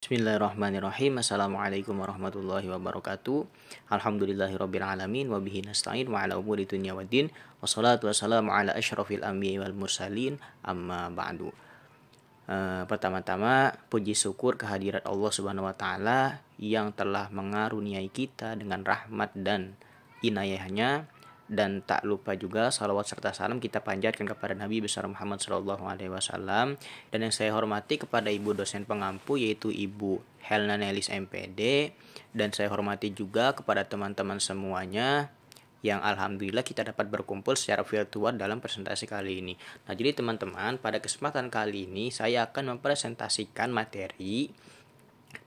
Bismillahirrahmanirrahim. Assalamualaikum warahmatullahi wabarakatuh. Alhamdulillahirabbil alamin wa bihi nasta'in wa ala umuri dunya waddin. Wassalatu wassalamu ala asyrafil anbiya'i wal mursalin. Amma ba'du. Pertama-tama puji syukur kehadirat Allah Subhanahu wa taala yang telah mengaruniai kita dengan rahmat dan inayahnya, dan tak lupa juga salawat serta salam kita panjatkan kepada Nabi besar Muhammad SAW. Dan yang saya hormati kepada ibu dosen pengampu yaitu Ibu Helna Nelis MPD, dan saya hormati juga kepada teman-teman semuanya yang alhamdulillah kita dapat berkumpul secara virtual dalam presentasi kali ini. Nah, jadi teman-teman, pada kesempatan kali ini saya akan mempresentasikan materi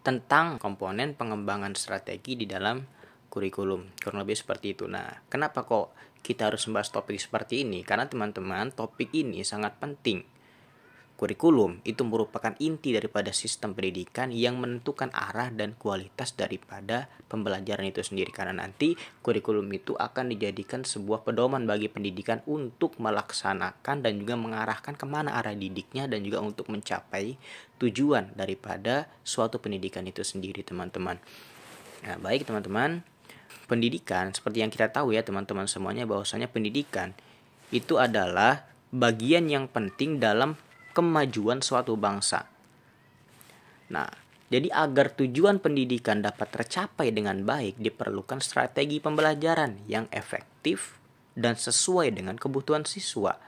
tentang komponen pengembangan strategi di dalam kurikulum. Kurang lebih seperti itu. Nah, kenapa kok kita harus membahas topik seperti ini? Karena teman-teman, topik ini sangat penting. Kurikulum itu merupakan inti daripada sistem pendidikan yang menentukan arah dan kualitas daripada pembelajaran itu sendiri. Karena nanti kurikulum itu akan dijadikan sebuah pedoman bagi pendidikan untuk melaksanakan dan juga mengarahkan kemana arah didiknya, dan juga untuk mencapai tujuan daripada suatu pendidikan itu sendiri, teman-teman. Nah, baik teman-teman, pendidikan seperti yang kita tahu ya teman-teman semuanya, bahwasanya pendidikan itu adalah bagian yang penting dalam kemajuan suatu bangsa. Nah, jadi agar tujuan pendidikan dapat tercapai dengan baik diperlukan strategi pembelajaran yang efektif dan sesuai dengan kebutuhan siswa.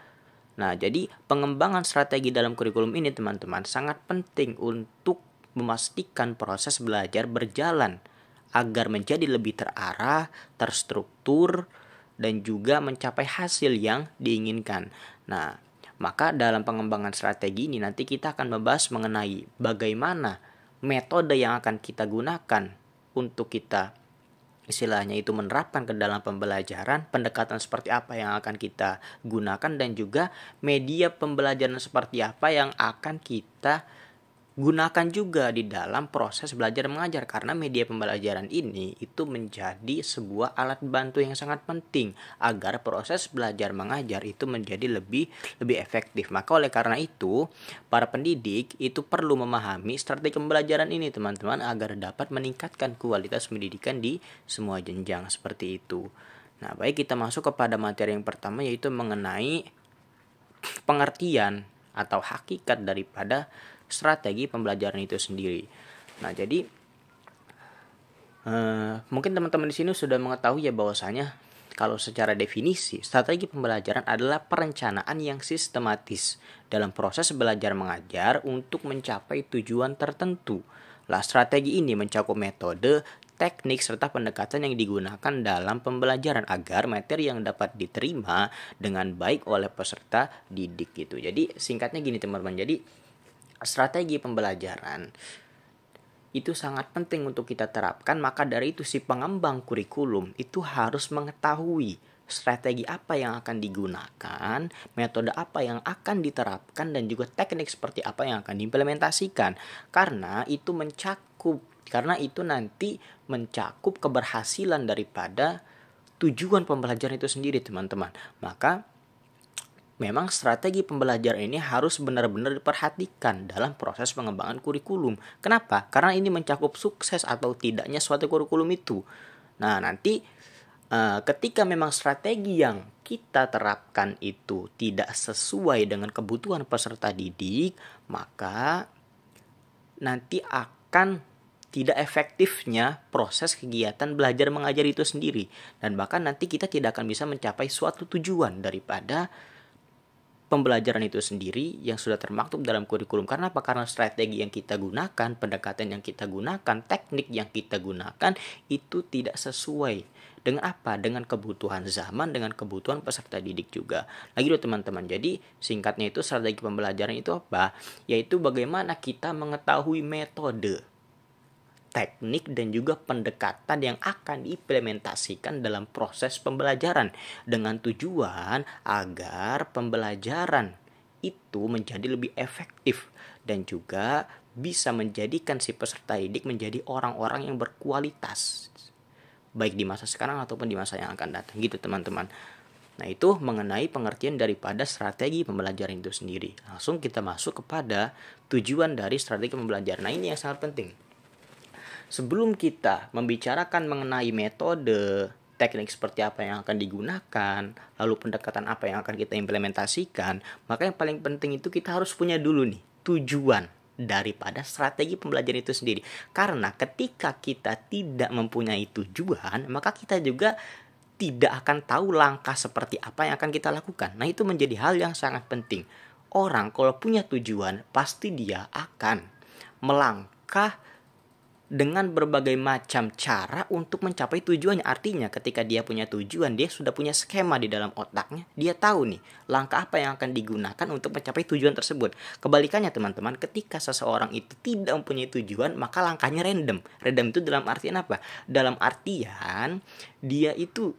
Nah, jadi pengembangan strategi dalam kurikulum ini teman-teman sangat penting untuk memastikan proses belajar berjalan agar menjadi lebih terarah, terstruktur, dan juga mencapai hasil yang diinginkan. Nah, maka dalam pengembangan strategi ini nanti kita akan membahas mengenai bagaimana metode yang akan kita gunakan untuk kita istilahnya itu menerapkan ke dalam pembelajaran, pendekatan seperti apa yang akan kita gunakan, dan juga media pembelajaran seperti apa yang akan kita gunakan juga di dalam proses belajar mengajar. Karena media pembelajaran ini itu menjadi sebuah alat bantu yang sangat penting agar proses belajar mengajar itu menjadi lebih efektif. Maka oleh karena itu, para pendidik itu perlu memahami strategi pembelajaran ini teman-teman, agar dapat meningkatkan kualitas pendidikan di semua jenjang seperti itu. Nah, baik, kita masuk kepada materi yang pertama, yaitu mengenai pengertian atau hakikat daripada strategi pembelajaran itu sendiri. Nah, jadi mungkin teman-teman di sini sudah mengetahui ya bahwasanya kalau secara definisi strategi pembelajaran adalah perencanaan yang sistematis dalam proses belajar mengajar untuk mencapai tujuan tertentu. Lah, strategi ini mencakup metode, teknik, serta pendekatan yang digunakan dalam pembelajaran agar materi yang dapat diterima dengan baik oleh peserta didik gitu. Jadi singkatnya gini teman-teman. Jadi strategi pembelajaran itu sangat penting untuk kita terapkan. Maka dari itu si pengembang kurikulum itu harus mengetahui strategi apa yang akan digunakan, metode apa yang akan diterapkan, dan juga teknik seperti apa yang akan diimplementasikan. Karena itu nanti mencakup keberhasilan daripada tujuan pembelajaran itu sendiri, teman-teman. Maka memang strategi pembelajaran ini harus benar-benar diperhatikan dalam proses pengembangan kurikulum. Kenapa? Karena ini mencakup sukses atau tidaknya suatu kurikulum itu. Nah, nanti ketika memang strategi yang kita terapkan itu tidak sesuai dengan kebutuhan peserta didik, maka nanti akan tidak efektifnya proses kegiatan belajar mengajar itu sendiri. Dan bahkan nanti kita tidak akan bisa mencapai suatu tujuan daripada pembelajaran itu sendiri yang sudah termaktub dalam kurikulum. Karena apa? Karena strategi yang kita gunakan, pendekatan yang kita gunakan, teknik yang kita gunakan itu tidak sesuai dengan apa? Dengan kebutuhan zaman, dengan kebutuhan peserta didik juga. Lagi loh teman-teman. Jadi singkatnya itu strategi pembelajaran itu apa? Yaitu bagaimana kita mengetahui metode, teknik, dan juga pendekatan yang akan diimplementasikan dalam proses pembelajaran dengan tujuan agar pembelajaran itu menjadi lebih efektif dan juga bisa menjadikan si peserta didik menjadi orang-orang yang berkualitas baik di masa sekarang ataupun di masa yang akan datang gitu, teman-teman. Nah, itu mengenai pengertian daripada strategi pembelajaran itu sendiri. Langsung kita masuk kepada tujuan dari strategi pembelajaran. Nah, ini yang sangat penting. Sebelum kita membicarakan mengenai metode, teknik seperti apa yang akan digunakan, lalu pendekatan apa yang akan kita implementasikan, maka yang paling penting itu kita harus punya dulu nih tujuan daripada strategi pembelajaran itu sendiri. Karena ketika kita tidak mempunyai tujuan, maka kita juga tidak akan tahu langkah seperti apa yang akan kita lakukan. Nah, itu menjadi hal yang sangat penting. Orang kalau punya tujuan, pasti dia akan melangkah dengan berbagai macam cara untuk mencapai tujuannya. Artinya ketika dia punya tujuan, dia sudah punya skema di dalam otaknya. Dia tahu nih langkah apa yang akan digunakan untuk mencapai tujuan tersebut. Kebalikannya teman-teman, ketika seseorang itu tidak mempunyai tujuan, maka langkahnya random. Random itu dalam artian apa? Dalam artian dia itu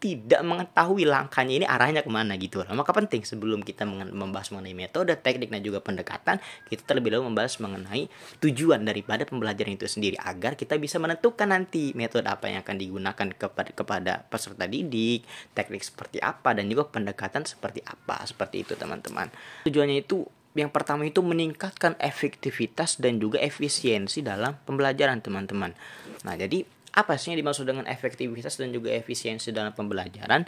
tidak mengetahui langkahnya ini arahnya kemana gitu. Maka penting sebelum kita membahas mengenai metode, teknik, dan juga pendekatan, kita terlebih dahulu membahas mengenai tujuan daripada pembelajaran itu sendiri, agar kita bisa menentukan nanti metode apa yang akan digunakan kepada peserta didik, teknik seperti apa, dan juga pendekatan seperti apa. Seperti itu teman-teman. Tujuannya itu yang pertama itu meningkatkan efektivitas dan juga efisiensi dalam pembelajaran teman-teman. Nah, jadi apa sih yang dimaksud dengan efektivitas dan juga efisiensi dalam pembelajaran?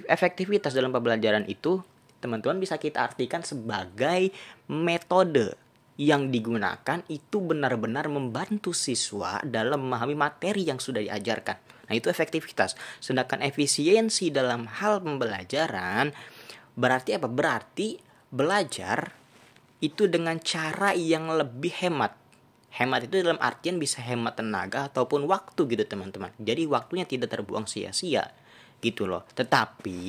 Efektivitas dalam pembelajaran itu, teman-teman, bisa kita artikan sebagai metode yang digunakan itu benar-benar membantu siswa dalam memahami materi yang sudah diajarkan. Nah, itu efektivitas. Sedangkan efisiensi dalam hal pembelajaran berarti apa? Berarti belajar itu dengan cara yang lebih hemat. Hemat itu dalam artian bisa hemat tenaga ataupun waktu gitu teman-teman. Jadi waktunya tidak terbuang sia-sia gitu loh. Tetapi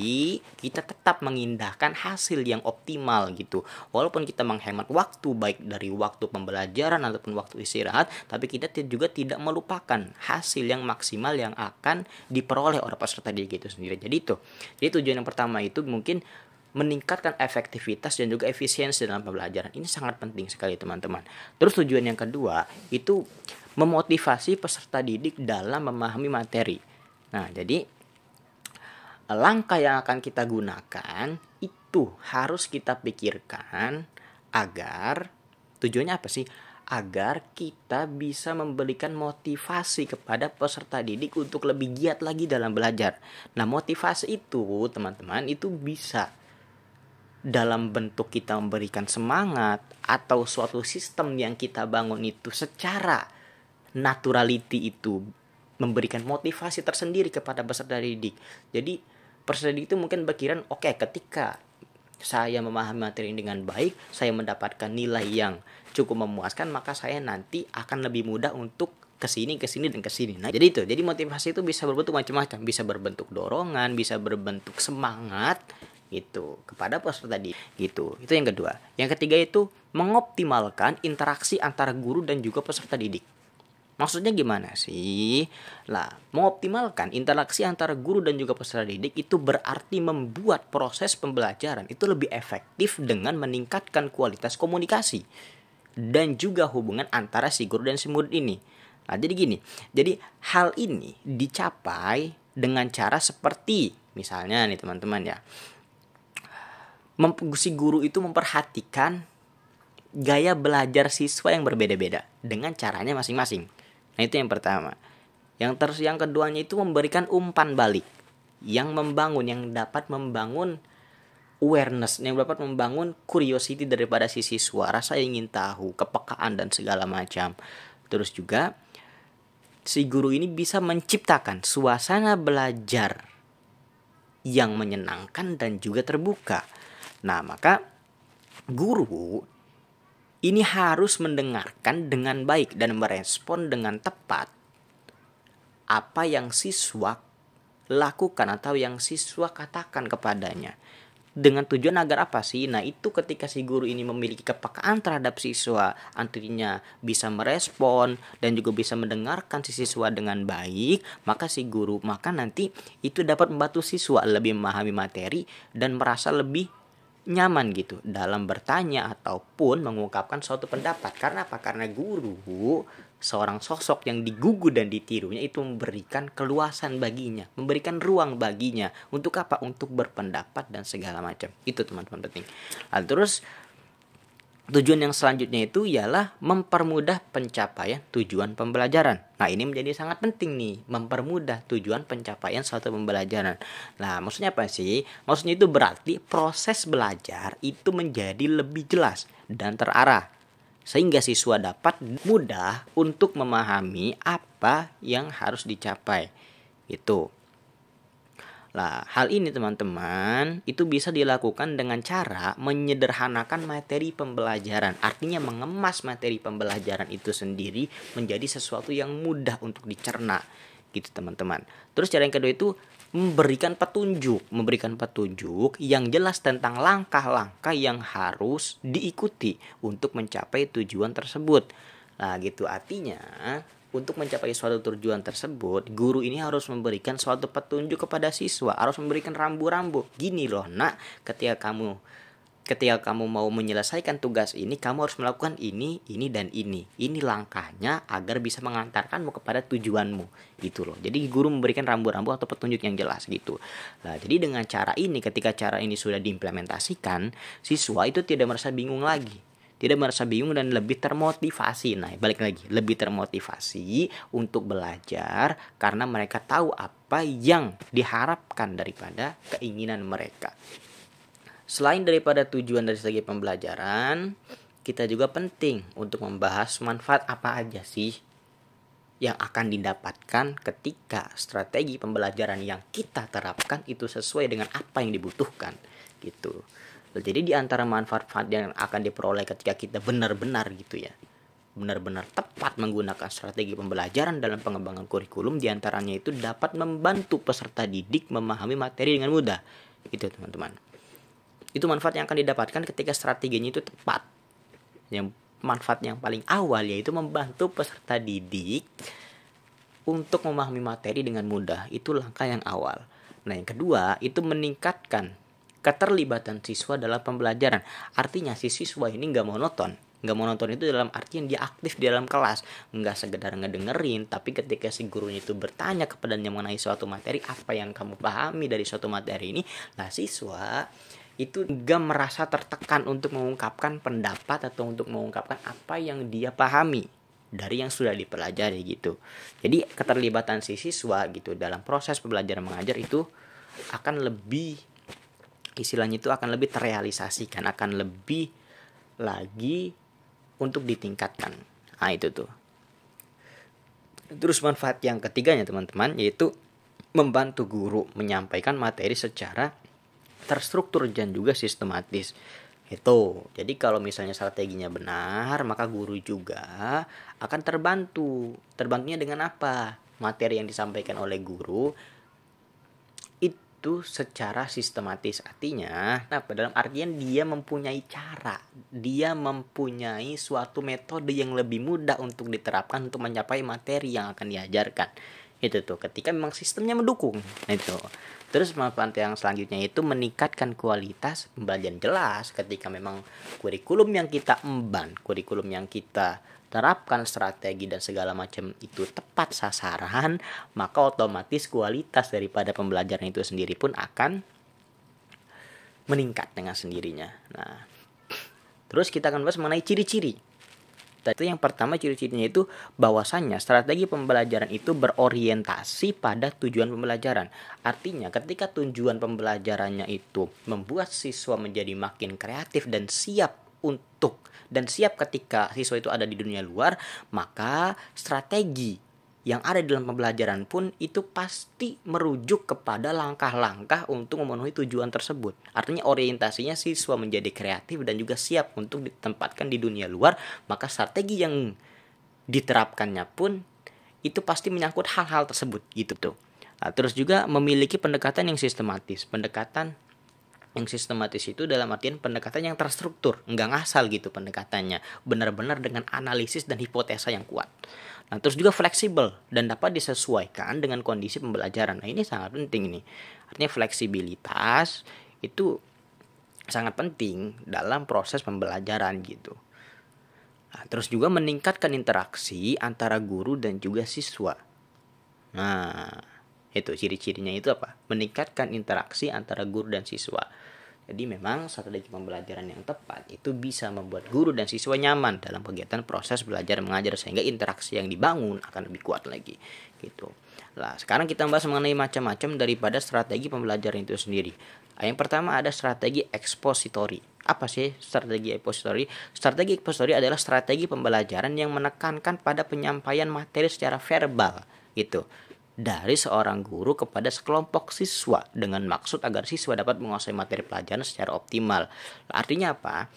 kita tetap mengindahkan hasil yang optimal gitu. Walaupun kita menghemat waktu baik dari waktu pembelajaran ataupun waktu istirahat, tapi kita juga tidak melupakan hasil yang maksimal yang akan diperoleh oleh peserta didik itu sendiri. Jadi tujuan yang pertama itu mungkin meningkatkan efektivitas dan juga efisiensi dalam pembelajaran. Ini sangat penting sekali teman-teman. Terus tujuan yang kedua itu memotivasi peserta didik dalam memahami materi. Nah, jadi langkah yang akan kita gunakan itu harus kita pikirkan agar tujuannya apa sih? Agar kita bisa memberikan motivasi kepada peserta didik untuk lebih giat lagi dalam belajar. Nah, motivasi itu teman-teman itu bisa dalam bentuk kita memberikan semangat atau suatu sistem yang kita bangun itu secara naturality itu memberikan motivasi tersendiri kepada peserta didik. Jadi peserta didik itu mungkin berpikiran, oke, ketika saya memahami materi ini dengan baik, saya mendapatkan nilai yang cukup memuaskan, maka saya nanti akan lebih mudah untuk kesini dan kesini. Nah, jadi motivasi itu bisa berbentuk macam-macam, bisa berbentuk dorongan, bisa berbentuk semangat gitu kepada peserta didik gitu. Itu yang kedua. Yang ketiga itu mengoptimalkan interaksi antara guru dan juga peserta didik. Maksudnya gimana sih? Lah, mengoptimalkan interaksi antara guru dan juga peserta didik itu berarti membuat proses pembelajaran itu lebih efektif dengan meningkatkan kualitas komunikasi dan juga hubungan antara si guru dan si murid ini. Nah, jadi gini. Jadi hal ini dicapai dengan cara seperti misalnya nih teman-teman ya. Si guru itu memperhatikan gaya belajar siswa yang berbeda-beda dengan caranya masing-masing. Nah, itu yang pertama. Yang keduanya itu memberikan umpan balik yang dapat membangun awareness, yang dapat membangun curiosity daripada si siswa, rasa ingin tahu, kepekaan dan segala macam. Terus juga si guru ini bisa menciptakan suasana belajar yang menyenangkan dan juga terbuka. Nah, maka guru ini harus mendengarkan dengan baik dan merespon dengan tepat apa yang siswa lakukan atau yang siswa katakan kepadanya. Dengan tujuan agar apa sih? Nah, itu ketika si guru ini memiliki kepekaan terhadap siswa, artinya bisa merespon dan juga bisa mendengarkan si siswa dengan baik, maka nanti itu dapat membantu siswa lebih memahami materi dan merasa lebih nyaman gitu dalam bertanya ataupun mengungkapkan suatu pendapat. Karena apa? Karena guru seorang sosok yang digugu dan ditirunya itu memberikan keluasan baginya, memberikan ruang baginya untuk apa? Untuk berpendapat dan segala macam. Itu teman-teman penting. Lalu terus tujuan yang selanjutnya itu ialah mempermudah pencapaian tujuan pembelajaran. Nah, ini menjadi sangat penting nih, mempermudah tujuan pencapaian suatu pembelajaran. Nah, maksudnya apa sih? Maksudnya itu berarti proses belajar itu menjadi lebih jelas dan terarah, sehingga siswa dapat mudah untuk memahami apa yang harus dicapai. Itu. Nah, hal ini teman-teman itu bisa dilakukan dengan cara menyederhanakan materi pembelajaran. Artinya mengemas materi pembelajaran itu sendiri menjadi sesuatu yang mudah untuk dicerna. Gitu teman-teman. Terus cara yang kedua itu memberikan petunjuk yang jelas tentang langkah-langkah yang harus diikuti untuk mencapai tujuan tersebut. Nah, gitu artinya untuk mencapai suatu tujuan tersebut, guru ini harus memberikan suatu petunjuk kepada siswa, harus memberikan rambu-rambu. Gini loh, nak, ketika kamu mau menyelesaikan tugas ini, kamu harus melakukan ini, dan ini. Ini langkahnya agar bisa mengantarkanmu kepada tujuanmu. Gitu loh. Jadi guru memberikan rambu-rambu atau petunjuk yang jelas gitu. Nah, jadi dengan cara ini, ketika cara ini sudah diimplementasikan, siswa itu tidak merasa bingung lagi. Tidak merasa bingung dan lebih termotivasi. Nah, balik lagi, lebih termotivasi untuk belajar karena mereka tahu apa yang diharapkan daripada keinginan mereka. Selain daripada tujuan dari segi pembelajaran, kita juga penting untuk membahas manfaat apa aja sih yang akan didapatkan ketika strategi pembelajaran yang kita terapkan itu sesuai dengan apa yang dibutuhkan gitu. Jadi di antara manfaat yang akan diperoleh ketika kita benar-benar tepat menggunakan strategi pembelajaran dalam pengembangan kurikulum, diantaranya itu dapat membantu peserta didik memahami materi dengan mudah. Gitu teman-teman. Itu manfaat yang akan didapatkan ketika strateginya itu tepat. Yang manfaat yang paling awal yaitu membantu peserta didik untuk memahami materi dengan mudah. Itu langkah yang awal. Nah, yang kedua itu meningkatkan keterlibatan siswa dalam pembelajaran. Artinya si siswa ini nggak monoton. Nggak monoton itu dalam artian dia aktif di dalam kelas, nggak sekedar ngedengerin, tapi ketika si gurunya itu bertanya kepadanya mengenai suatu materi, apa yang kamu pahami dari suatu materi ini, nah siswa itu nggak merasa tertekan untuk mengungkapkan pendapat atau untuk mengungkapkan apa yang dia pahami dari yang sudah dipelajari gitu. Jadi keterlibatan si siswa gitu dalam proses pembelajaran mengajar itu akan lebih, istilahnya itu akan lebih terrealisasikan, akan lebih lagi untuk ditingkatkan. Nah itu tuh. Terus manfaat yang ketiganya teman-teman yaitu membantu guru menyampaikan materi secara terstruktur dan juga sistematis. Itu. Jadi kalau misalnya strateginya benar, maka guru juga akan terbantu. Terbantunya dengan apa? Materi yang disampaikan oleh guru itu secara sistematis. Artinya, dalam artian dia mempunyai cara, dia mempunyai suatu metode yang lebih mudah untuk diterapkan untuk mencapai materi yang akan diajarkan. Itu tuh, ketika memang sistemnya mendukung. Itu. Terus manfaat yang selanjutnya itu meningkatkan kualitas pembelajaran. Jelas ketika memang kurikulum yang kita emban, kurikulum yang kita terapkan strategi dan segala macam itu tepat sasaran, maka otomatis kualitas daripada pembelajaran itu sendiri pun akan meningkat dengan sendirinya. Nah, terus kita akan bahas mengenai ciri-ciri. Itu yang pertama, ciri-cirinya itu bahwasannya strategi pembelajaran itu berorientasi pada tujuan pembelajaran. Artinya ketika tujuan pembelajarannya itu membuat siswa menjadi makin kreatif dan siap ketika siswa itu ada di dunia luar, maka strategi yang ada di dalam pembelajaran pun itu pasti merujuk kepada langkah-langkah untuk memenuhi tujuan tersebut. Artinya orientasinya siswa menjadi kreatif dan juga siap untuk ditempatkan di dunia luar, maka strategi yang diterapkannya pun itu pasti menyangkut hal-hal tersebut gitu tuh. Nah, terus juga memiliki pendekatan yang sistematis. Pendekatan yang sistematis itu dalam artian pendekatan yang terstruktur, nggak ngasal gitu pendekatannya, benar-benar dengan analisis dan hipotesa yang kuat. Nah, terus juga fleksibel dan dapat disesuaikan dengan kondisi pembelajaran. Nah, ini sangat penting nih. Artinya fleksibilitas itu sangat penting dalam proses pembelajaran gitu. Nah, terus juga meningkatkan interaksi antara guru dan juga siswa. Nah, itu ciri-cirinya itu apa? Meningkatkan interaksi antara guru dan siswa. Jadi memang strategi pembelajaran yang tepat itu bisa membuat guru dan siswa nyaman dalam kegiatan proses belajar mengajar, sehingga interaksi yang dibangun akan lebih kuat lagi gitu. Nah, sekarang kita bahas mengenai macam-macam daripada strategi pembelajaran itu sendiri. Yang pertama ada strategi ekspositori. Apa sih strategi ekspositori? Strategi ekspositori adalah strategi pembelajaran yang menekankan pada penyampaian materi secara verbal gitu, dari seorang guru kepada sekelompok siswa dengan maksud agar siswa dapat menguasai materi pelajaran secara optimal. Artinya apa?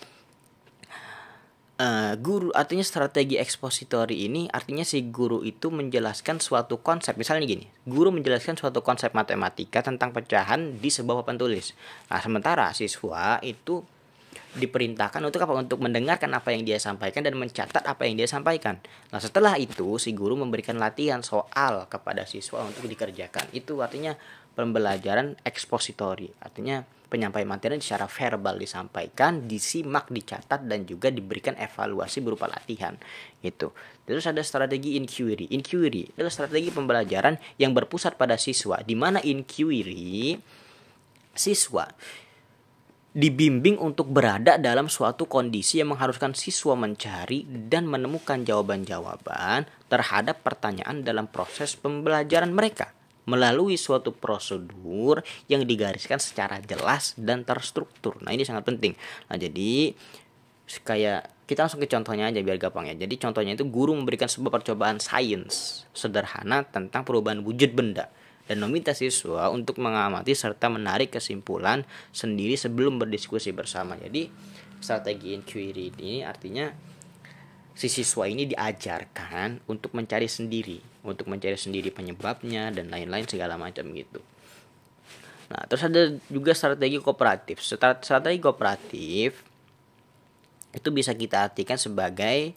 Artinya strategi ekspositori ini artinya si guru itu menjelaskan suatu konsep. Misalnya gini, guru menjelaskan suatu konsep matematika tentang pecahan di sebuah papan tulis. Nah, sementara siswa itu diperintahkan untuk apa? Untuk mendengarkan apa yang dia sampaikan dan mencatat apa yang dia sampaikan. Nah, setelah itu si guru memberikan latihan soal kepada siswa untuk dikerjakan. Itu artinya pembelajaran ekspositori. Artinya penyampaian materi secara verbal disampaikan, disimak, dicatat, dan juga diberikan evaluasi berupa latihan. Gitu. Terus ada strategi inquiry. Inquiry adalah strategi pembelajaran yang berpusat pada siswa, di mana inquiry siswa dibimbing untuk berada dalam suatu kondisi yang mengharuskan siswa mencari dan menemukan jawaban-jawaban terhadap pertanyaan dalam proses pembelajaran mereka melalui suatu prosedur yang digariskan secara jelas dan terstruktur. Nah, ini sangat penting. Nah, jadi kayak kita langsung ke contohnya aja biar gampang ya. Jadi contohnya itu guru memberikan sebuah percobaan sains sederhana tentang perubahan wujud benda dan meminta siswa untuk mengamati serta menarik kesimpulan sendiri sebelum berdiskusi bersama. Jadi strategi inquiry ini artinya si siswa ini diajarkan untuk mencari sendiri penyebabnya dan lain-lain segala macam gitu. Nah, terus ada juga strategi kooperatif. Strategi kooperatif itu bisa kita artikan sebagai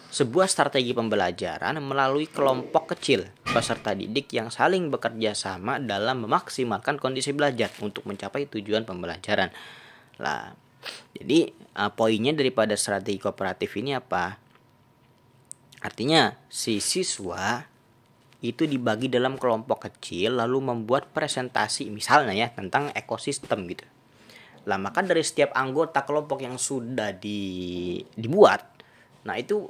sebuah strategi pembelajaran melalui kelompok kecil peserta didik yang saling bekerja sama dalam memaksimalkan kondisi belajar untuk mencapai tujuan pembelajaran. Nah, jadi poinnya daripada strategi kooperatif ini apa? Artinya si siswa itu dibagi dalam kelompok kecil lalu membuat presentasi misalnya ya tentang ekosistem gitu. Lah, maka dari setiap anggota kelompok yang sudah dibuat, nah itu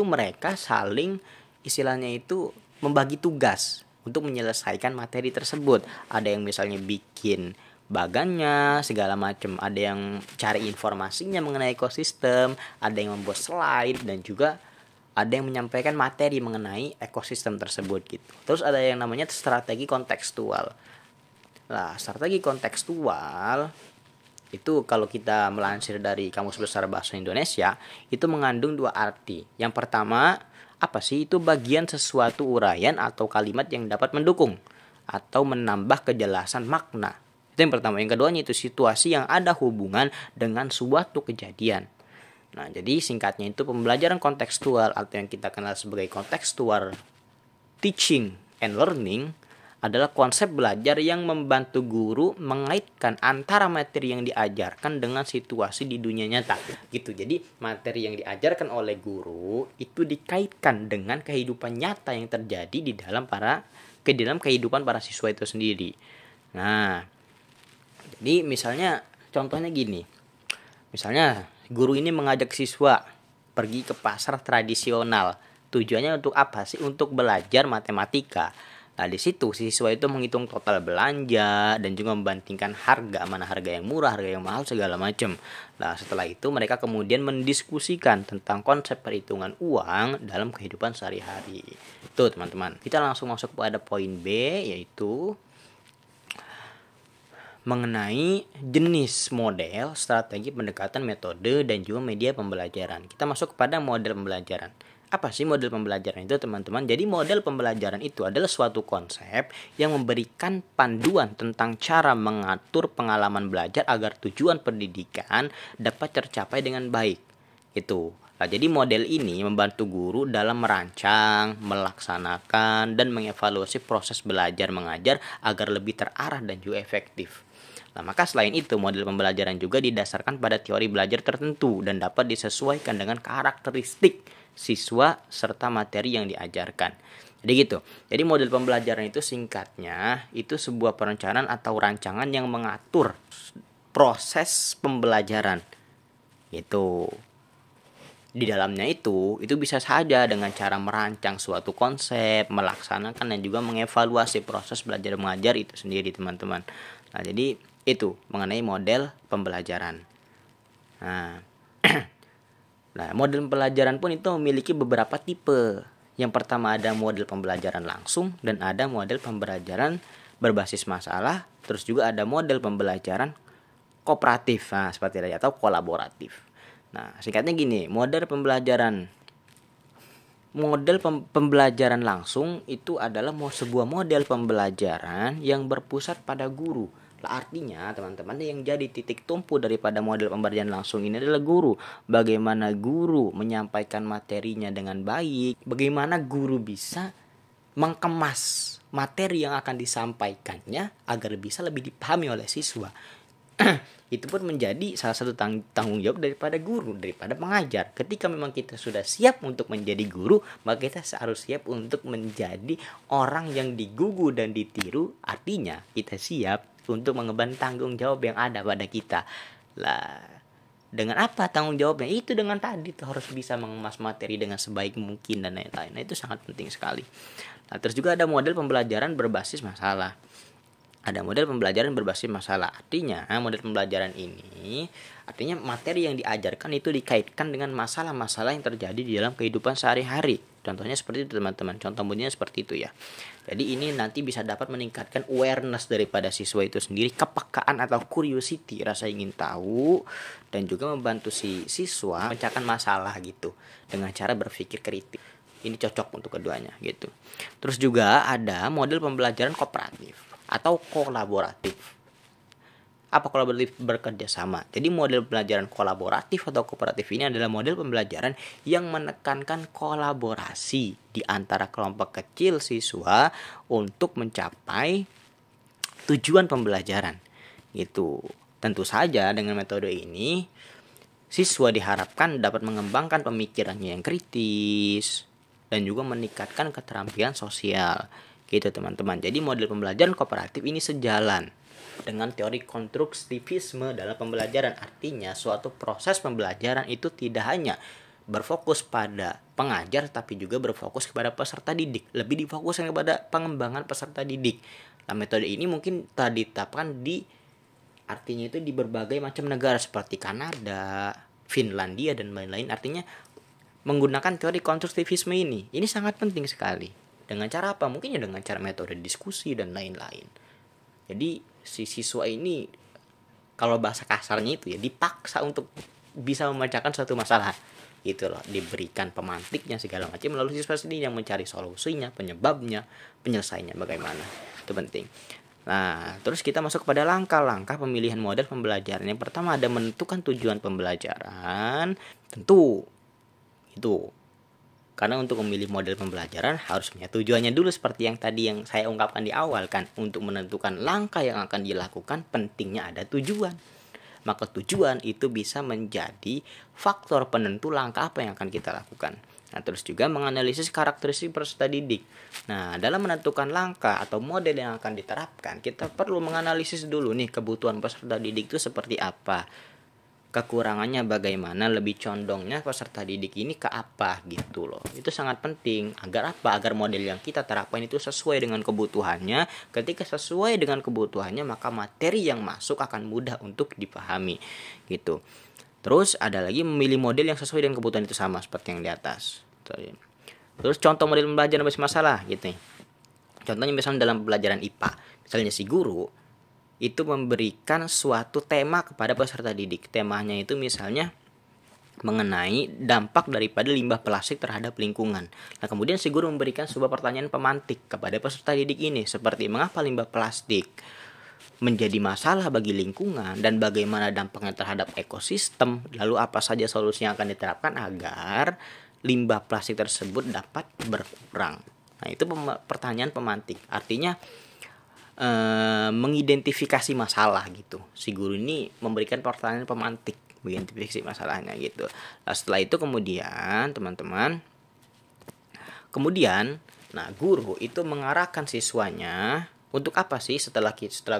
mereka saling istilahnya itu membagi tugas untuk menyelesaikan materi tersebut. Ada yang misalnya bikin bagannya segala macam, ada yang cari informasinya mengenai ekosistem, ada yang membuat slide, dan juga ada yang menyampaikan materi mengenai ekosistem tersebut gitu. Terus ada yang namanya strategi kontekstual. Nah, strategi kontekstual itu kalau kita melansir dari Kamus Besar Bahasa Indonesia itu mengandung dua arti. Yang pertama, apa sih? Itu bagian sesuatu uraian atau kalimat yang dapat mendukung atau menambah kejelasan makna. Itu yang pertama. Yang keduanya itu situasi yang ada hubungan dengan suatu kejadian. Nah, jadi singkatnya itu pembelajaran kontekstual atau yang kita kenal sebagai contextual teaching and learning adalah konsep belajar yang membantu guru mengaitkan antara materi yang diajarkan dengan situasi di dunia nyata gitu. Jadi materi yang diajarkan oleh guru itu dikaitkan dengan kehidupan nyata yang terjadi di dalam kehidupan para siswa itu sendiri. Nah, jadi misalnya contohnya gini. Misalnya guru ini mengajak siswa pergi ke pasar tradisional. Tujuannya untuk apa sih? Untuk belajar matematika. Nah, di situ siswa itu menghitung total belanja dan juga membandingkan harga, mana harga yang murah, harga yang mahal, segala macam. Nah, setelah itu mereka kemudian mendiskusikan tentang konsep perhitungan uang dalam kehidupan sehari-hari. Itu teman-teman. Kita langsung masuk pada poin B, yaitu mengenai jenis model, strategi pendekatan, metode, dan juga media pembelajaran. Kita masuk kepada model pembelajaran. Apa sih model pembelajaran itu, teman-teman? Jadi model pembelajaran itu adalah suatu konsep yang memberikan panduan tentang cara mengatur pengalaman belajar agar tujuan pendidikan dapat tercapai dengan baik. Itu. Nah, jadi model ini membantu guru dalam merancang, melaksanakan, dan mengevaluasi proses belajar mengajar agar lebih terarah dan juga efektif. Nah, maka selain itu, model pembelajaran juga didasarkan pada teori belajar tertentu dan dapat disesuaikan dengan karakteristik siswa serta materi yang diajarkan. Jadi gitu. Jadi model pembelajaran itu singkatnya itu sebuah perencanaan atau rancangan yang mengatur proses pembelajaran. Gitu. Di dalamnya itu bisa saja dengan cara merancang suatu konsep, melaksanakan dan juga mengevaluasi proses belajar mengajar itu sendiri, teman-teman. Nah, jadi itu mengenai model pembelajaran. Nah, nah, model pembelajaran pun itu memiliki beberapa tipe. Yang pertama ada model pembelajaran langsung dan ada model pembelajaran berbasis masalah, terus juga ada model pembelajaran kooperatif, nah, seperti tadi, atau kolaboratif. Nah, singkatnya gini, model pembelajaran langsung itu adalah sebuah model pembelajaran yang berpusat pada guru. Lah, artinya teman-teman, yang jadi titik tumpu daripada model pembelajaran langsung ini adalah guru. Bagaimana guru menyampaikan materinya dengan baik, bagaimana guru bisa mengemas materi yang akan disampaikannya agar bisa lebih dipahami oleh siswa. Itu pun menjadi salah satu tanggung jawab daripada guru, daripada pengajar. Ketika memang kita sudah siap untuk menjadi guru, maka kita harus siap untuk menjadi orang yang digugu dan ditiru. Artinya kita siap untuk mengemban tanggung jawab yang ada pada kita. Lah, dengan apa tanggung jawabnya? Itu dengan tadi tuh harus bisa mengemas materi dengan sebaik mungkin dan lain-lain. Nah, itu sangat penting sekali. Nah, terus juga ada model pembelajaran berbasis masalah. Ada model pembelajaran berbasis masalah. Artinya model pembelajaran ini artinya materi yang diajarkan itu dikaitkan dengan masalah-masalah yang terjadi di dalam kehidupan sehari-hari. Contohnya seperti itu, teman-teman. Contoh modelnya seperti itu ya. Jadi ini nanti bisa dapat meningkatkan awareness daripada siswa itu sendiri, kepekaan atau curiosity, rasa ingin tahu, dan juga membantu si siswa memecahkan masalah gitu dengan cara berpikir kritis. Ini cocok untuk keduanya gitu. Terus juga ada model pembelajaran kooperatif atau kolaboratif. Apa kolaboratif? Bekerja sama. Jadi model pembelajaran kolaboratif atau kooperatif ini adalah model pembelajaran yang menekankan kolaborasi di antara kelompok kecil siswa untuk mencapai tujuan pembelajaran. Gitu. Tentu saja dengan metode ini siswa diharapkan dapat mengembangkan pemikirannya yang kritis dan juga meningkatkan keterampilan sosial. Gitu, teman-teman. Jadi model pembelajaran kooperatif ini sejalan dengan teori konstruktivisme dalam pembelajaran. Artinya suatu proses pembelajaran itu tidak hanya berfokus pada pengajar tapi juga berfokus kepada peserta didik. Lebih difokuskan kepada pengembangan peserta didik. Nah, metode ini mungkin telah ditetapkan artinya itu di berbagai macam negara seperti Kanada, Finlandia dan lain-lain. Artinya menggunakan teori konstruktivisme ini. Ini sangat penting sekali. Dengan cara apa? Mungkin ya dengan cara metode diskusi dan lain-lain. Jadi si siswa ini, kalau bahasa kasarnya itu ya, dipaksa untuk bisa memecahkan suatu masalah. Gitu loh, diberikan pemantiknya segala macam, lalu siswa sendiri yang mencari solusinya, penyebabnya, penyelesaiannya bagaimana. Itu penting. Nah, terus kita masuk kepada langkah-langkah pemilihan model pembelajaran. Yang pertama ada menentukan tujuan pembelajaran. Tentu itu, karena untuk memilih model pembelajaran harus punya tujuannya dulu, seperti yang tadi yang saya ungkapkan di awal kan. Untuk menentukan langkah yang akan dilakukan pentingnya ada tujuan. Maka tujuan itu bisa menjadi faktor penentu langkah apa yang akan kita lakukan. Nah, terus juga menganalisis karakteristik peserta didik. Nah, dalam menentukan langkah atau model yang akan diterapkan, kita perlu menganalisis dulu nih kebutuhan peserta didik itu seperti apa. Kekurangannya bagaimana, lebih condongnya peserta didik ini ke apa gitu loh. Itu sangat penting. Agar apa? Agar model yang kita terapkan itu sesuai dengan kebutuhannya. Ketika sesuai dengan kebutuhannya, maka materi yang masuk akan mudah untuk dipahami gitu. Terus ada lagi memilih model yang sesuai dengan kebutuhan itu, sama seperti yang di atas. Terus contoh model pembelajaran berbasis masalah gitu nih. Contohnya misalnya dalam pelajaran IPA, misalnya si guru itu memberikan suatu tema kepada peserta didik. Temanya itu misalnya mengenai dampak daripada limbah plastik terhadap lingkungan. Nah, kemudian si guru memberikan sebuah pertanyaan pemantik kepada peserta didik ini, seperti mengapa limbah plastik menjadi masalah bagi lingkungan dan bagaimana dampaknya terhadap ekosistem, lalu apa saja solusi yang akan diterapkan agar limbah plastik tersebut dapat berkurang. Nah, itu pertanyaan pemantik. Artinya mengidentifikasi masalah gitu. Si guru ini memberikan pertanyaan pemantik, mengidentifikasi masalahnya gitu. Nah, setelah itu kemudian teman-teman, nah guru itu mengarahkan siswanya untuk apa sih setelah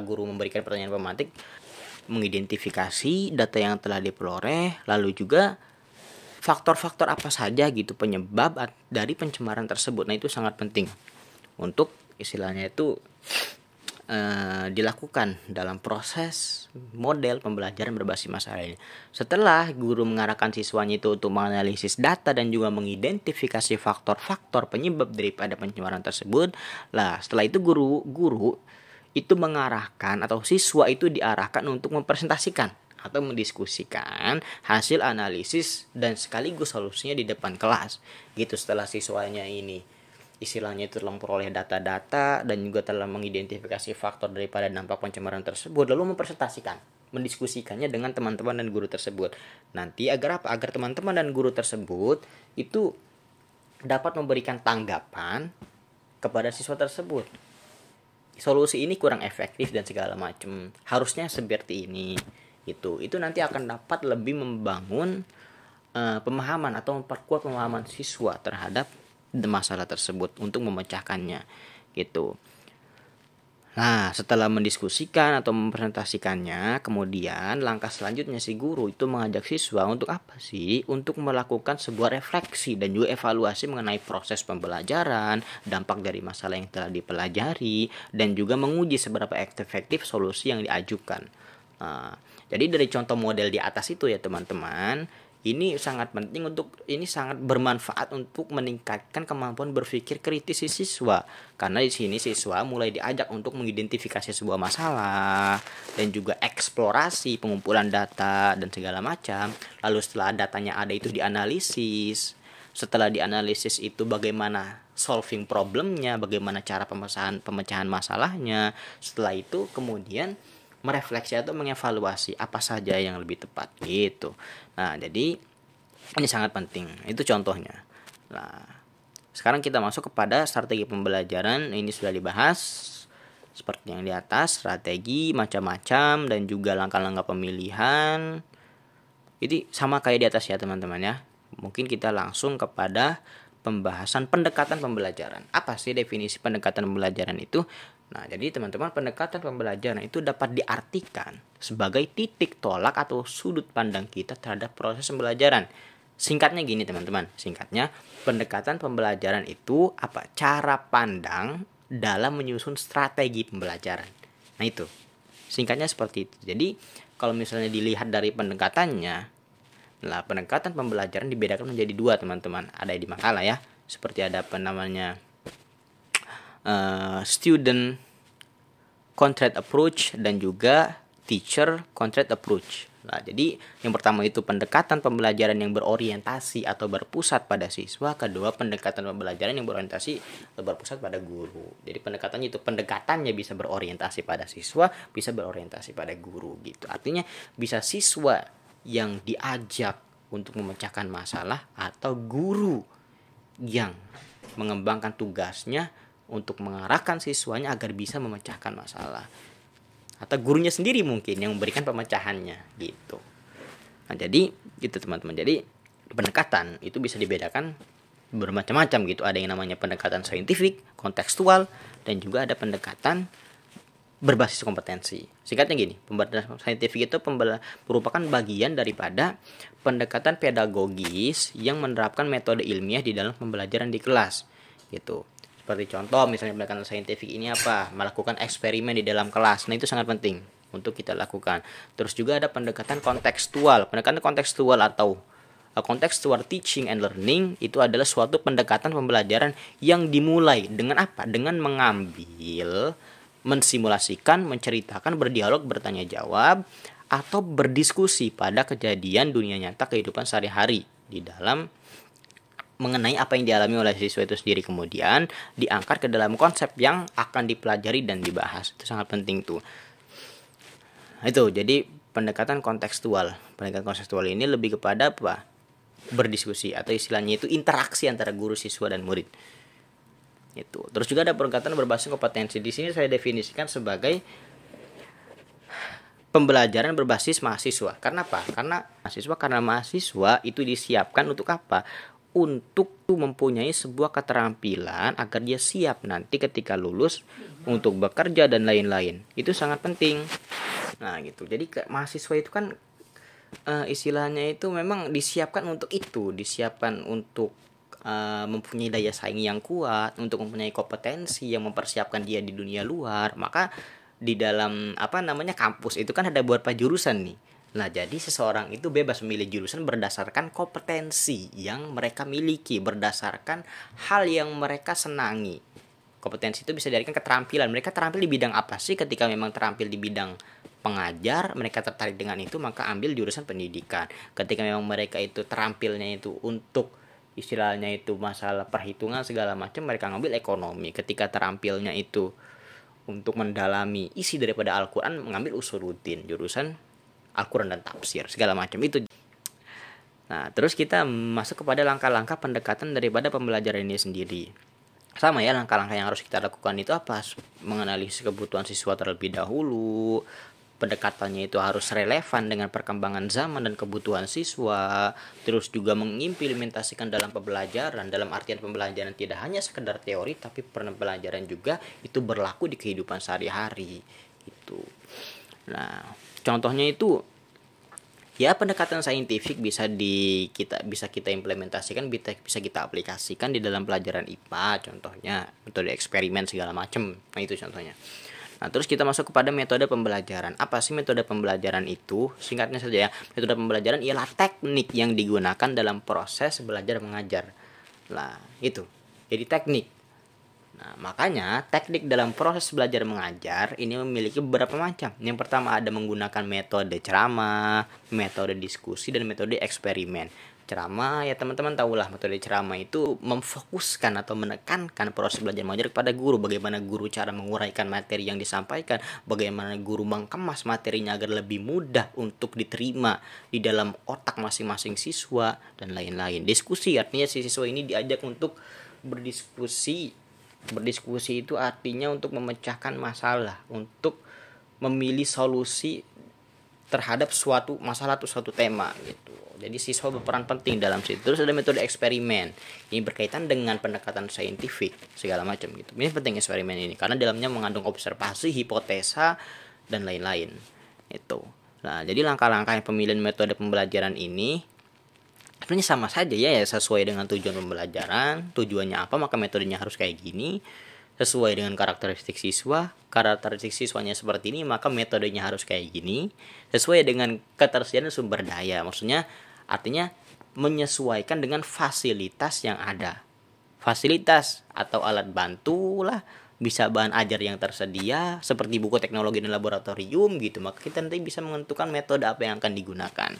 guru memberikan pertanyaan pemantik, mengidentifikasi data yang telah diperoleh, lalu juga faktor-faktor apa saja gitu penyebab dari pencemaran tersebut. Nah itu sangat penting untuk istilahnya itu dilakukan dalam proses model pembelajaran berbasis masalah ini. Setelah guru mengarahkan siswanya itu untuk menganalisis data dan juga mengidentifikasi faktor-faktor penyebab daripada pencemaran tersebut, lah setelah itu guru itu mengarahkan atau siswa itu diarahkan untuk mempresentasikan atau mendiskusikan hasil analisis dan sekaligus solusinya di depan kelas gitu. Setelah siswanya ini istilahnya itu telah memperoleh data-data dan juga telah mengidentifikasi faktor daripada dampak pencemaran tersebut, lalu mempresentasikan, mendiskusikannya dengan teman-teman dan guru tersebut. Nanti agar apa? Agar teman-teman dan guru tersebut itu dapat memberikan tanggapan kepada siswa tersebut. Solusi ini kurang efektif dan segala macam. Harusnya seperti ini. Itu nanti akan dapat lebih membangun pemahaman atau memperkuat pemahaman siswa terhadap masalah tersebut untuk memecahkannya gitu. Nah, setelah mendiskusikan atau mempresentasikannya, kemudian langkah selanjutnya si guru itu mengajak siswa untuk apa sih? Untuk melakukan sebuah refleksi dan juga evaluasi mengenai proses pembelajaran, dampak dari masalah yang telah dipelajari, dan juga menguji seberapa efektif solusi yang diajukan. Nah, jadi dari contoh model di atas itu ya teman-teman, ini sangat penting ini sangat bermanfaat untuk meningkatkan kemampuan berpikir kritis si siswa. Karena di sini siswa mulai diajak untuk mengidentifikasi sebuah masalah dan juga eksplorasi pengumpulan data dan segala macam. Lalu setelah datanya ada itu dianalisis. Setelah dianalisis itu bagaimana solving problemnya, bagaimana cara pemecahan masalahnya. Setelah itu kemudian merefleksi atau mengevaluasi apa saja yang lebih tepat gitu. Nah, jadi ini sangat penting. Itu contohnya. Nah, sekarang kita masuk kepada strategi pembelajaran. Ini sudah dibahas seperti yang di atas, strategi macam-macam dan juga langkah-langkah pemilihan. Jadi sama kayak di atas ya, teman-teman ya. Mungkin kita langsung kepada pembahasan pendekatan pembelajaran. Apa sih definisi pendekatan pembelajaran itu? Nah, jadi teman-teman, pendekatan pembelajaran itu dapat diartikan sebagai titik tolak atau sudut pandang kita terhadap proses pembelajaran. Singkatnya gini teman-teman, singkatnya pendekatan pembelajaran itu apa? Cara pandang dalam menyusun strategi pembelajaran. Nah itu, singkatnya seperti itu. Jadi kalau misalnya dilihat dari pendekatannya, nah pendekatan pembelajaran dibedakan menjadi dua teman-teman. Ada di makalah ya, seperti ada apa namanya student content approach dan juga teacher content approach. Nah, jadi yang pertama itu pendekatan pembelajaran yang berorientasi atau berpusat pada siswa. Kedua, pendekatan pembelajaran yang berorientasi atau berpusat pada guru. Jadi pendekatannya bisa berorientasi pada siswa, bisa berorientasi pada guru gitu. Artinya bisa siswa yang diajak untuk memecahkan masalah atau guru yang mengembangkan tugasnya untuk mengarahkan siswanya agar bisa memecahkan masalah, atau gurunya sendiri mungkin yang memberikan pemecahannya gitu. Nah, jadi gitu teman-teman. Jadi pendekatan itu bisa dibedakan bermacam-macam gitu. Ada yang namanya pendekatan saintifik, kontekstual, dan juga ada pendekatan berbasis kompetensi. Singkatnya gini, pendekatan saintifik itu merupakan bagian daripada pendekatan pedagogis yang menerapkan metode ilmiah di dalam pembelajaran di kelas gitu. Seperti contoh misalnya pendekatan saintifik ini apa? Melakukan eksperimen di dalam kelas. Nah, itu sangat penting untuk kita lakukan. Terus juga ada pendekatan kontekstual. Pendekatan kontekstual atau contextual teaching and learning itu adalah suatu pendekatan pembelajaran yang dimulai dengan apa? Dengan mengambil, mensimulasikan, menceritakan, berdialog, bertanya jawab, atau berdiskusi pada kejadian dunia nyata kehidupan sehari-hari di dalam mengenai apa yang dialami oleh siswa itu sendiri, kemudian diangkat ke dalam konsep yang akan dipelajari dan dibahas. Itu sangat penting tuh. Itu jadi pendekatan kontekstual. Pendekatan kontekstual ini lebih kepada apa? Berdiskusi atau istilahnya itu interaksi antara guru, siswa, dan murid. Itu. Terus juga ada pendekatan berbasis kompetensi. Di sini saya definisikan sebagai pembelajaran berbasis mahasiswa. Karena apa? Karena mahasiswa itu disiapkan untuk apa? Untuk mempunyai sebuah keterampilan agar dia siap nanti ketika lulus untuk bekerja dan lain-lain. Itu sangat penting. Nah, gitu. Jadi mahasiswa itu kan istilahnya itu memang disiapkan untuk itu, disiapkan untuk mempunyai daya saing yang kuat, untuk mempunyai kompetensi yang mempersiapkan dia di dunia luar. Maka di dalam kampus itu kan ada beberapa jurusan nih. Nah, jadi seseorang itu bebas memilih jurusan berdasarkan kompetensi yang mereka miliki, berdasarkan hal yang mereka senangi. Kompetensi itu bisa diartikan keterampilan. Mereka terampil di bidang apa sih? Ketika memang terampil di bidang pengajar, mereka tertarik dengan itu, maka ambil jurusan pendidikan. Ketika memang mereka itu terampilnya itu untuk istilahnya itu masalah perhitungan segala macam, mereka ngambil ekonomi. Ketika terampilnya itu untuk mendalami isi daripada Al-Quran, mengambil usuluddin, jurusan Al-Quran dan tafsir segala macam itu. Nah, terus kita masuk kepada langkah-langkah pendekatan daripada pembelajaran ini sendiri. Sama ya, langkah-langkah yang harus kita lakukan itu apa? Menganalisis kebutuhan siswa terlebih dahulu. Pendekatannya itu harus relevan dengan perkembangan zaman dan kebutuhan siswa. Terus juga mengimplementasikan dalam pembelajaran, dalam artian pembelajaran tidak hanya sekedar teori, tapi pembelajaran juga itu berlaku di kehidupan sehari-hari gitu. Nah, contohnya itu ya pendekatan saintifik bisa kita implementasikan, bisa kita aplikasikan di dalam pelajaran IPA, contohnya metode eksperimen segala macam. Nah, itu contohnya. Nah, terus kita masuk kepada metode pembelajaran. Apa sih metode pembelajaran itu? Singkatnya saja ya. Metode pembelajaran ialah teknik yang digunakan dalam proses belajar mengajar. Nah, itu. Jadi teknik. Nah, makanya teknik dalam proses belajar mengajar ini memiliki beberapa macam. Yang pertama ada menggunakan metode ceramah, metode diskusi, dan metode eksperimen. Ceramah ya teman-teman tahulah, metode ceramah itu memfokuskan atau menekankan proses belajar mengajar kepada guru, bagaimana guru cara menguraikan materi yang disampaikan, bagaimana guru mengemas materinya agar lebih mudah untuk diterima di dalam otak masing-masing siswa dan lain-lain. Diskusi artinya si siswa ini diajak untuk berdiskusi itu artinya untuk memecahkan masalah, untuk memilih solusi terhadap suatu masalah atau suatu tema gitu. Jadi siswa berperan penting dalam situ. Terus ada metode eksperimen. Ini berkaitan dengan pendekatan saintifik segala macam gitu. Ini penting eksperimen ini karena dalamnya mengandung observasi, hipotesa dan lain-lain. Itu. Nah, jadi langkah-langkah pemilihan metode pembelajaran ini sebenarnya sama saja ya, sesuai dengan tujuan pembelajaran. Tujuannya apa, maka metodenya harus kayak gini. Sesuai dengan karakteristik siswanya seperti ini, maka metodenya harus kayak gini. Sesuai dengan ketersediaan sumber daya, maksudnya artinya menyesuaikan dengan fasilitas yang ada. Fasilitas atau alat bantu lah, bisa bahan ajar yang tersedia seperti buku teknologi dan laboratorium gitu, maka kita nanti bisa menentukan metode apa yang akan digunakan.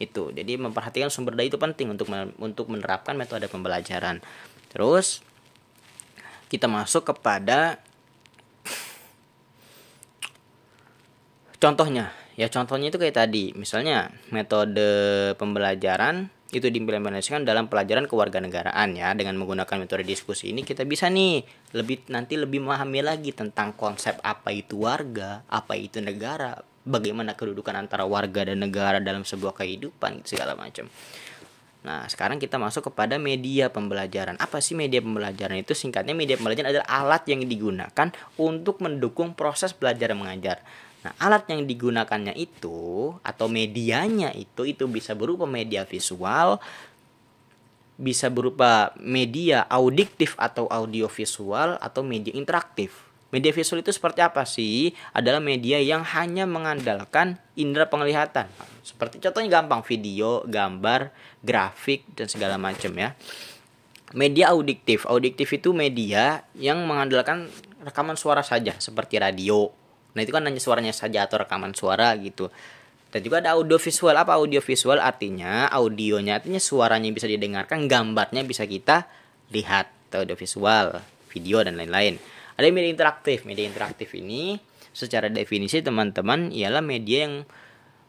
Itu. Jadi memperhatikan sumber daya itu penting untuk menerapkan metode pembelajaran. Terus kita masuk kepada contohnya. Ya, contohnya itu kayak tadi. Misalnya metode pembelajaran itu diimplementasikan dalam pelajaran kewarganegaraan ya, dengan menggunakan metode diskusi ini kita bisa nih lebih memahami lagi tentang konsep apa itu warga, apa itu negara, bagaimana kedudukan antara warga dan negara dalam sebuah kehidupan segala macam. Nah, sekarang kita masuk kepada media pembelajaran. Apa sih media pembelajaran itu? Singkatnya, media pembelajaran adalah alat yang digunakan untuk mendukung proses belajar mengajar. Nah, alat yang digunakannya itu atau medianya itu bisa berupa media visual, bisa berupa media audiktif atau audiovisual, atau media interaktif. Media visual itu seperti apa sih? Adalah media yang hanya mengandalkan indera penglihatan. Seperti contohnya gampang, video, gambar, grafik, dan segala macam ya. Media audiktif. Audiktif itu media yang mengandalkan rekaman suara saja, seperti radio. Nah, itu kan hanya suaranya saja atau rekaman suara gitu. Dan juga ada audiovisual. Apa audiovisual? Artinya audionya, artinya suaranya bisa didengarkan, gambarnya bisa kita lihat. Audiovisual, video dan lain-lain. Ada media interaktif. Media interaktif ini secara definisi teman-teman ialah media yang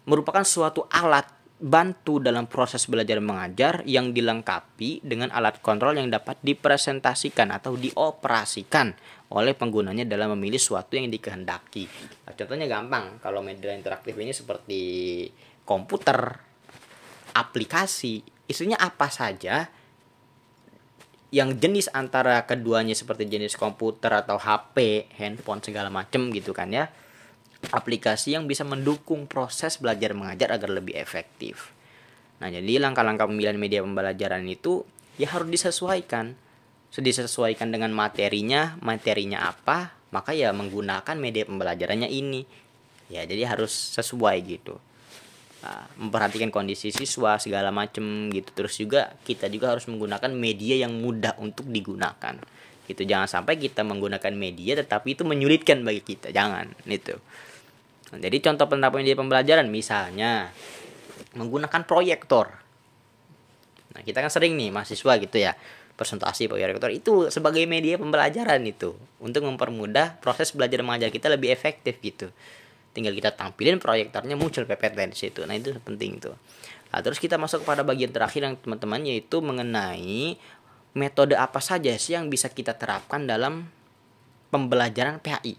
merupakan suatu alat bantu dalam proses belajar mengajar yang dilengkapi dengan alat kontrol yang dapat dipresentasikan atau dioperasikan oleh penggunanya dalam memilih sesuatu yang dikehendaki. Nah, contohnya gampang, kalau media interaktif ini seperti komputer, aplikasi, isinya apa saja yang jenis antara keduanya seperti jenis komputer atau HP, handphone segala macam gitu kan ya. Aplikasi yang bisa mendukung proses belajar mengajar agar lebih efektif. Nah, jadi langkah-langkah pemilihan media pembelajaran itu ya harus disesuaikan. Disesuaikan dengan materinya apa, maka ya menggunakan media pembelajarannya ini. Ya, jadi harus sesuai gitu. Nah, memperhatikan kondisi siswa segala macam gitu. Terus juga kita juga harus menggunakan media yang mudah untuk digunakan. Gitu, jangan sampai kita menggunakan media tetapi itu menyulitkan bagi kita. Jangan, itu. Nah, jadi contoh penerapan media pembelajaran misalnya menggunakan proyektor. Nah, kita kan sering nih mahasiswa gitu ya, presentasi proyektor itu sebagai media pembelajaran itu untuk mempermudah proses belajar mengajar kita lebih efektif gitu. Tinggal kita tampilin proyektornya, muncul PPT di situ. Nah, itu penting tuh. Nah, terus kita masuk kepada bagian terakhir yang teman-teman, yaitu mengenai metode apa saja sih yang bisa kita terapkan dalam pembelajaran PAI.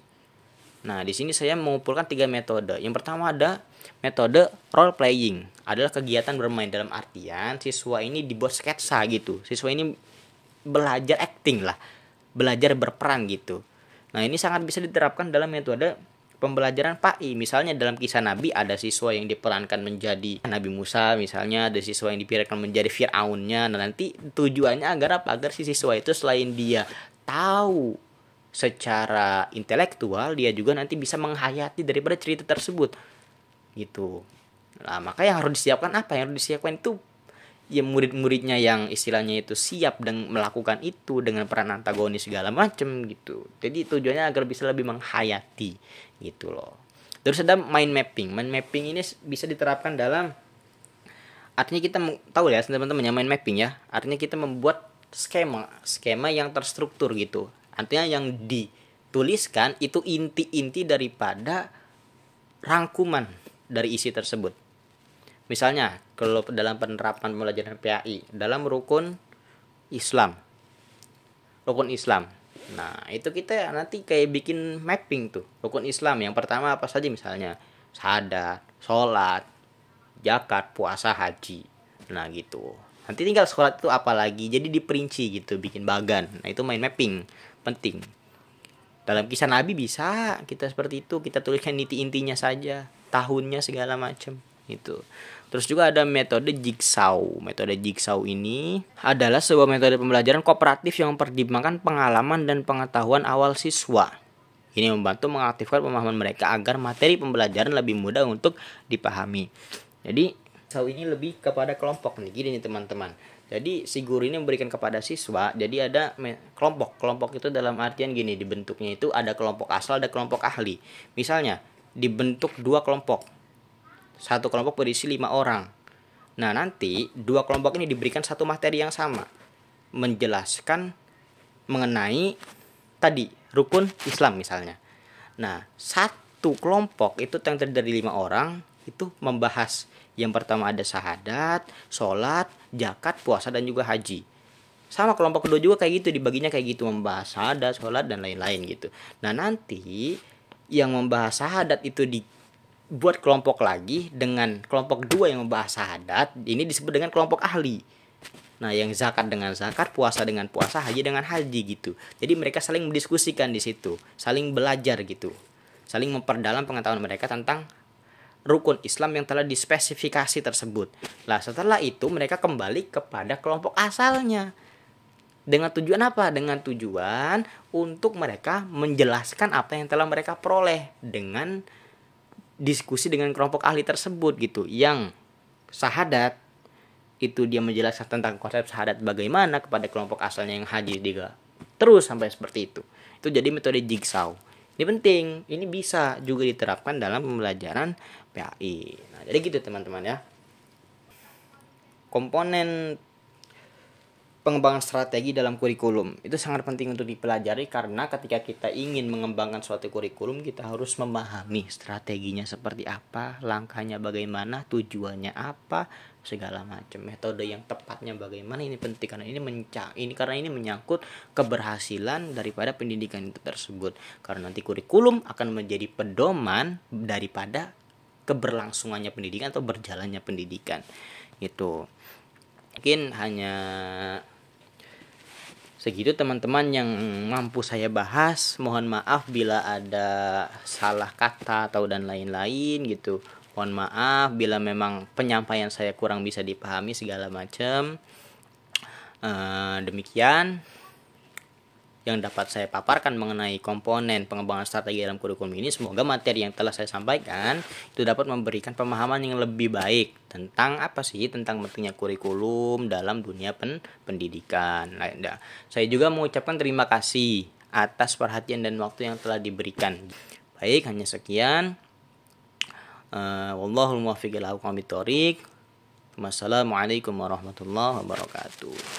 Nah, di sini saya mengumpulkan 3 metode. Yang pertama ada metode role playing. Adalah kegiatan bermain, dalam artian siswa ini dibuat sketsa gitu. Siswa ini belajar acting lah. Belajar berperan gitu. Nah, ini sangat bisa diterapkan dalam metode pembelajaran PAI. Misalnya dalam kisah Nabi ada siswa yang diperankan menjadi Nabi Musa, misalnya ada siswa yang diperankan menjadi Fir'aunnya. Nah, nanti tujuannya agar apa? Agar si siswa itu selain dia tahu secara intelektual, dia juga nanti bisa menghayati daripada cerita tersebut gitu. Nah, maka yang harus disiapkan apa? Yang harus disiapkan itu ya murid-muridnya yang istilahnya itu siap dan melakukan itu dengan peran antagonis segala macem gitu. Jadi tujuannya agar bisa lebih menghayati gitu loh. Terus ada mind mapping. Mind mapping ini bisa diterapkan dalam, artinya kita tahu ya teman-teman ya, mind mapping ya. Artinya kita membuat skema yang terstruktur gitu. Artinya yang dituliskan itu inti-inti daripada rangkuman dari isi tersebut. Misalnya kalau dalam penerapan pembelajaran PAI dalam rukun Islam. Nah, itu kita nanti kayak bikin mapping tuh. Rukun Islam yang pertama apa saja, misalnya syahadat, sholat, zakat, puasa, haji. Nah, gitu. Nanti tinggal sholat itu apa lagi, jadi diperinci gitu, bikin bagan. Nah, itu mind mapping penting. Dalam kisah Nabi bisa kita seperti itu, kita tuliskan inti-intinya saja, tahunnya segala macam itu. Terus juga ada metode jigsaw. Metode jigsaw ini adalah sebuah metode pembelajaran kooperatif yang mempertimbangkan pengalaman dan pengetahuan awal siswa. Ini membantu mengaktifkan pemahaman mereka agar materi pembelajaran lebih mudah untuk dipahami. Jadi jigsaw ini lebih kepada kelompok nih, gini nih teman-teman. Jadi si guru ini memberikan kepada siswa, jadi ada kelompok. Kelompok itu dalam artian gini, dibentuknya itu ada kelompok asal, ada kelompok ahli. Misalnya dibentuk 2 kelompok. Satu kelompok berisi 5 orang. Nah, nanti 2 kelompok ini diberikan satu materi yang sama, menjelaskan mengenai tadi rukun Islam misalnya. Nah, satu kelompok itu yang terdiri dari 5 orang itu membahas yang pertama ada syahadat, sholat, zakat, puasa, dan juga haji. Sama kelompok kedua juga kayak gitu, dibaginya kayak gitu, membahas syahadat, sholat, dan lain-lain gitu. Nah, nanti yang membahas syahadat itu dibuat kelompok lagi dengan kelompok kedua yang membahas syahadat, ini disebut dengan kelompok ahli. Nah, yang zakat dengan zakat, puasa dengan puasa, haji dengan haji gitu. Jadi mereka saling mendiskusikan di situ, saling belajar gitu, saling memperdalam pengetahuan mereka tentang rukun Islam yang telah dispesifikasi tersebut. Nah, setelah itu mereka kembali kepada kelompok asalnya. Dengan tujuan apa? Dengan tujuan untuk mereka menjelaskan apa yang telah mereka peroleh dengan diskusi dengan kelompok ahli tersebut gitu. Yang syahadat itu dia menjelaskan tentang konsep syahadat bagaimana kepada kelompok asalnya yang haji juga. Terus sampai seperti itu. Itu jadi metode jigsaw. Ini penting, ini bisa juga diterapkan dalam pembelajaran PAI. Nah, jadi gitu teman-teman ya. Komponen pengembangan strategi dalam kurikulum itu sangat penting untuk dipelajari, karena ketika kita ingin mengembangkan suatu kurikulum kita harus memahami strateginya seperti apa, langkahnya bagaimana, tujuannya apa, segala macam, metode yang tepatnya bagaimana. Ini penting karena ini menyangkut keberhasilan daripada pendidikan itu tersebut, karena nanti kurikulum akan menjadi pedoman daripada keberlangsungannya pendidikan atau berjalannya pendidikan. Itu mungkin hanya segitu teman-teman yang mampu saya bahas. Mohon maaf bila ada salah kata atau dan lain-lain gitu. Mohon maaf bila memang penyampaian saya kurang bisa dipahami segala macam. Demikian yang dapat saya paparkan mengenai komponen pengembangan strategi dalam kurikulum ini. Semoga materi yang telah saya sampaikan itu dapat memberikan pemahaman yang lebih baik tentang tentang pentingnya kurikulum dalam dunia pendidikan. Nah, saya juga mengucapkan terima kasih atas perhatian dan waktu yang telah diberikan. Baik, hanya sekian. Wallahul muwaffiq ila aqwamit thoriq. Wassalamualaikum warahmatullahi wabarakatuh.